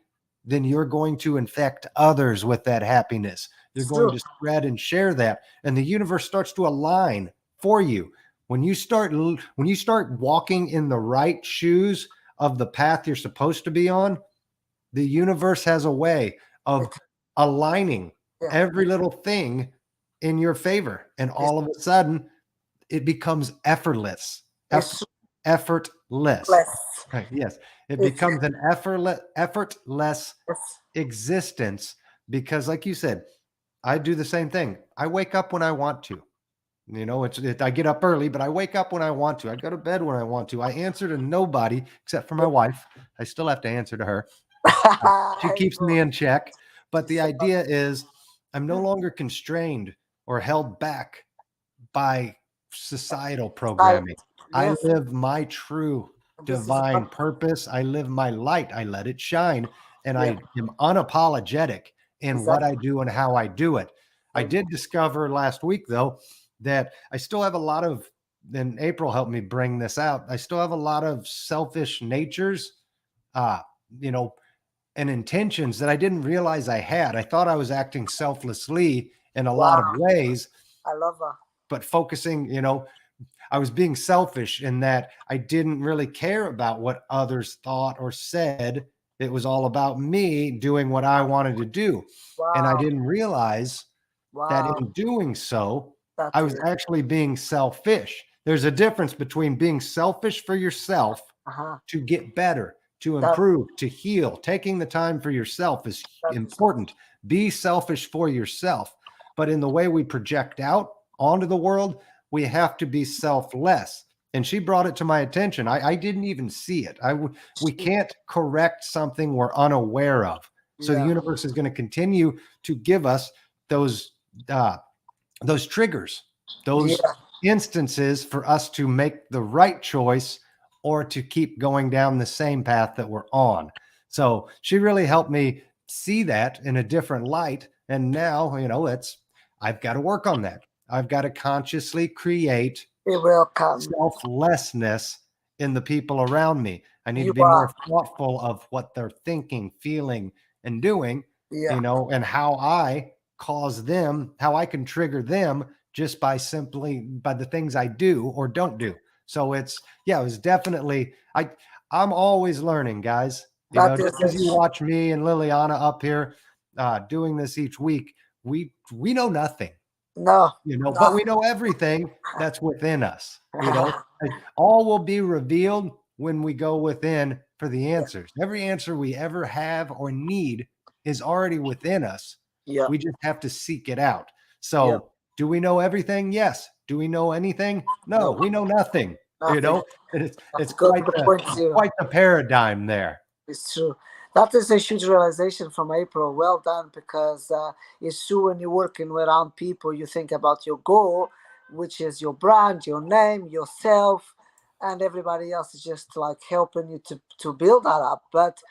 then you're going to infect others with that happiness. You're It's going true. to spread and share that, and the universe starts to align for you. When you start walking in the right shoes of the path you're supposed to be on, the universe has a way of It, aligning yeah. every little thing in your favor, and It's, all of a sudden it becomes effortless. it's Effortless. less. Right, yes, it It's, becomes an effortless it's existence, because like you said, I do the same thing. I wake up when I want to. I get up early, but I wake up when I want to. I go to bed when I want to. I answer to nobody except for my wife. I still have to answer to her. She Hey, keeps bro. me in check. But the She's so idea is I'm no longer constrained or held back by societal excited. programming. I Yes. live my true This is divine purpose. I live my light. I let it shine. And yeah. I am unapologetic in what I Exactly. do and how I do it. I Same. did discover last week, though, that I still have a lot of, and April helped me bring this out. I still have a lot of selfish natures, uh, you know, and intentions that I didn't realize I had. I thought I was acting selflessly in a lot of Wow. ways, I love her. but focusing, I was being selfish in that I didn't really care about what others thought or said. It was all about me doing what I wanted to do. And I Wow. didn't realize that Wow. in doing so, I That was is. actually being selfish. There's a difference between being selfish for yourself Uh-huh. to get better, to That improve, to heal. Taking the time for yourself is that is. important. Be selfish for yourself. But in the way we project out onto the world, we have to be selfless. And she brought it to my attention. I didn't even see it. We can't correct something we're unaware of. So the Yeah, universe is going to continue to give us those uh, those triggers, those yeah, instances for us to make the right choice or to keep going down the same path that we're on. So she really helped me see that in a different light. And now, I've got to work on that. I've got to consciously create it will come. selflessness in the people around me. I need to You be more are. thoughtful of what they're thinking, feeling, and doing, Yeah, and how I cause them, how I can trigger them just by simply by the things I do or don't do. So it was definitely, I'm always learning, guys. that Just is as you it. watch me and Liliana up here doing this each week, we know nothing, No, but we nothing. know everything that's within us. All will be revealed when we go within for the Yeah, answers. Every answer we ever have or need is already within us. yeah, We just have to seek it out. yeah. So, do we know everything? Yes. Do we know anything? No, No, we know nothing. nothing. And it's That's go to the point zero. quite the paradigm there. It's true. That is a huge realization from April. Well done, because it's true when you're working around people, you think about your goal, which is your brand, your name, yourself, and everybody else is just like helping you to build that up. But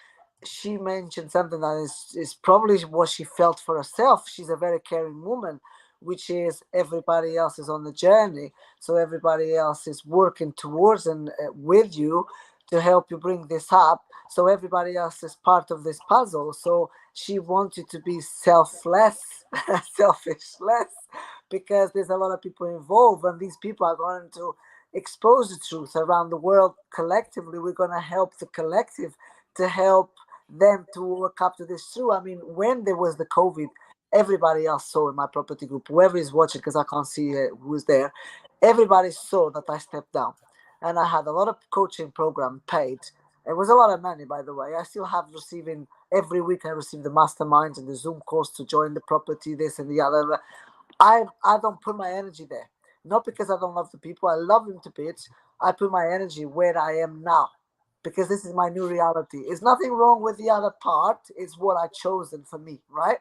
she mentioned something that is probably what she felt for herself. She's a very caring woman, which is everybody else is on the journey. So everybody else is working towards and with you to help you bring this up. So everybody else is part of this puzzle. So she wanted to be selfless, selfishless, because there's a lot of people involved, and these people are going to expose the truth around the world collectively. We're going to help the collective to help them to work up to this too. I mean, when there was the COVID, everybody else saw in my property group, whoever is watching, because I can't see who's there, everybody saw that I stepped down. And I had a lot of coaching program paid. It was a lot of money, by the way. I still have receiving every week. I receive the masterminds and the Zoom course to join the property, this and the other. I don't put my energy there. Not because I don't love the people. I love them to bits. I put my energy where I am now, because this is my new reality. It's nothing wrong with the other part. It's what I chosen for me, right?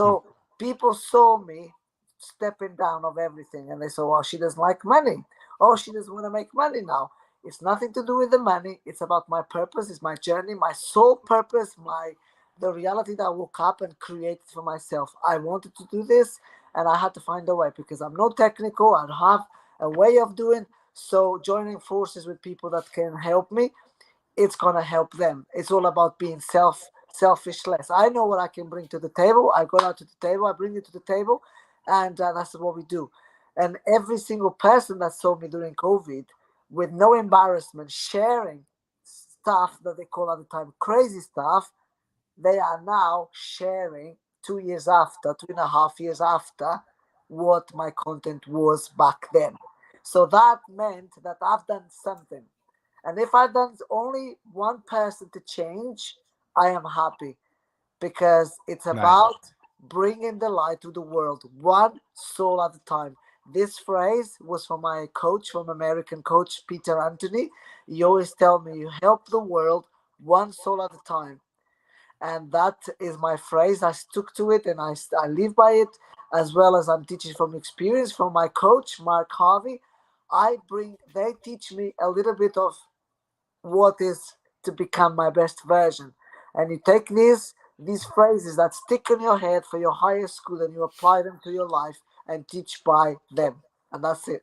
Hmm. So people saw me stepping down of everything, and they said, "Oh, she doesn't like money. Oh, she doesn't want to make money now." It's nothing to do with the money. It's about my purpose. It's my journey, my soul purpose, my the reality that I woke up and created for myself. I wanted to do this, and I had to find a way, because I'm not technical. I have a way of doing. So joining forces with people that can help me, it's gonna help them. It's all about being selfishless. I know what I can bring to the table. I go out to the table. I bring it to the table, and that's what we do. And every single person that saw me during COVID, with no embarrassment, sharing stuff that they call at the time crazy stuff, they are now sharing 2 years after, 2.5 years after, what my content was back then. So that meant that I've done something. And if I've done only one person to change, I am happy, because it's Right. about bringing the light to the world, one soul at a time. This phrase was from my coach, from American coach Peter Anthony. He always tell me, you help the world one soul at a time. And that is my phrase. I stuck to it, and I live by it, as well as I'm teaching from experience from my coach Mark Harvey. They teach me a little bit of what is to become my best version. And you take these phrases that stick in your head for your higher school, and you apply them to your life and teach by them. And that's it.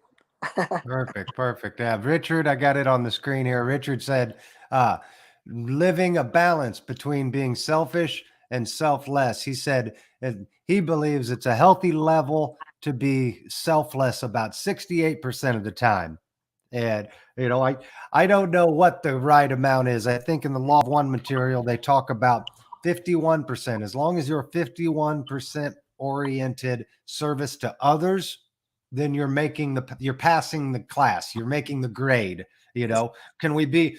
Perfect, perfect. Yeah, Richard, I got it on the screen here. Richard said, uh, living a balance between being selfish and selfless. He said he believes it's a healthy level to be selfless about 68% of the time. And I don't know what the right amount is. I think in the Law of One material they talk about 51%. As long as you're 51% oriented service to others, then you're passing the class, you're making the grade. Can we be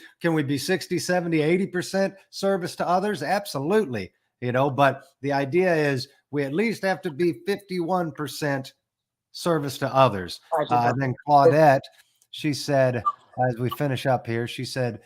60, 70, 80% service to others? Absolutely. But the idea is we at least have to be 51% service to others. I do not. Then Claudette, she said, as we finish up here, she said,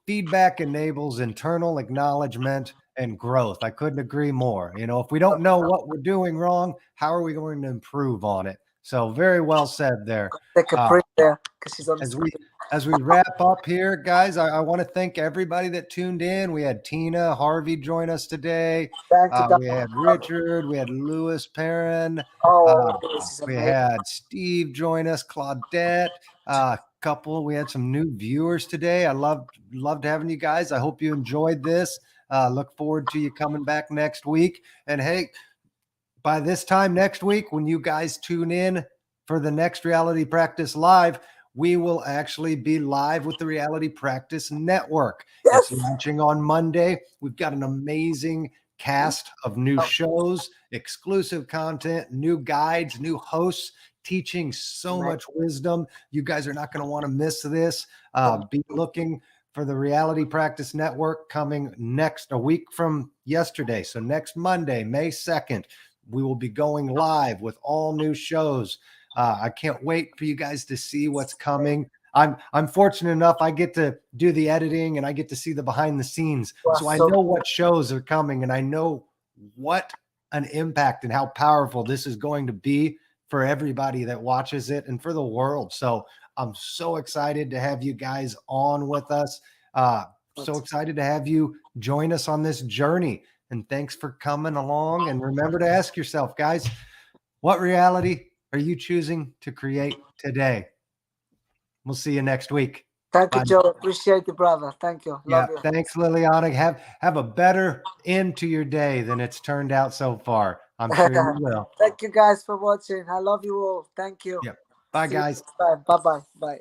feedback enables internal acknowledgement and growth. I couldn't agree more. You know, if we don't know what we're doing wrong, how are we going to improve on it? So very well said there. Take a break there because she's on As the we as we wrap up here, guys, I want to thank everybody that tuned in. We had Tina Harvey join us today. Thank you, We had Richard. We had Louis Perrin. Oh, this is We amazing. had Steve join us. Claudette. Couple. We had some new viewers today. I loved having you guys. I hope you enjoyed this. Look forward to you coming back next week. And hey, by this time next week, when you guys tune in for the next Reality Practice Live, we will actually be live with the Reality Practice Network. Yes. It's launching on Monday. We've got an amazing cast of new shows, exclusive content, new guides, new hosts, teaching so much wisdom. You guys are not going to want to miss this. Be looking for the Reality Practice Network coming a week from yesterday. So next Monday, May 2nd, we will be going live with all new shows. I can't wait for you guys to see what's coming. I'm fortunate enough I get to do the editing and I get to see the behind the scenes. So I know what shows are coming and I know what an impact and how powerful this is going to be for everybody that watches it and for the world. So I'm so excited to have you guys on with us. So excited to have you join us on this journey. And thanks for coming along. And remember to ask yourself, guys, what reality are you choosing to create today? We'll see you next week. Thank you, Joe. Appreciate you, brother. Thank you. Love you. Thanks, Liliana. Have a better end to your day than it's turned out so far. I'm sure you will. Thank you guys for watching. I love you all. Thank you. Bye, See guys. you next time. Bye-bye. Bye.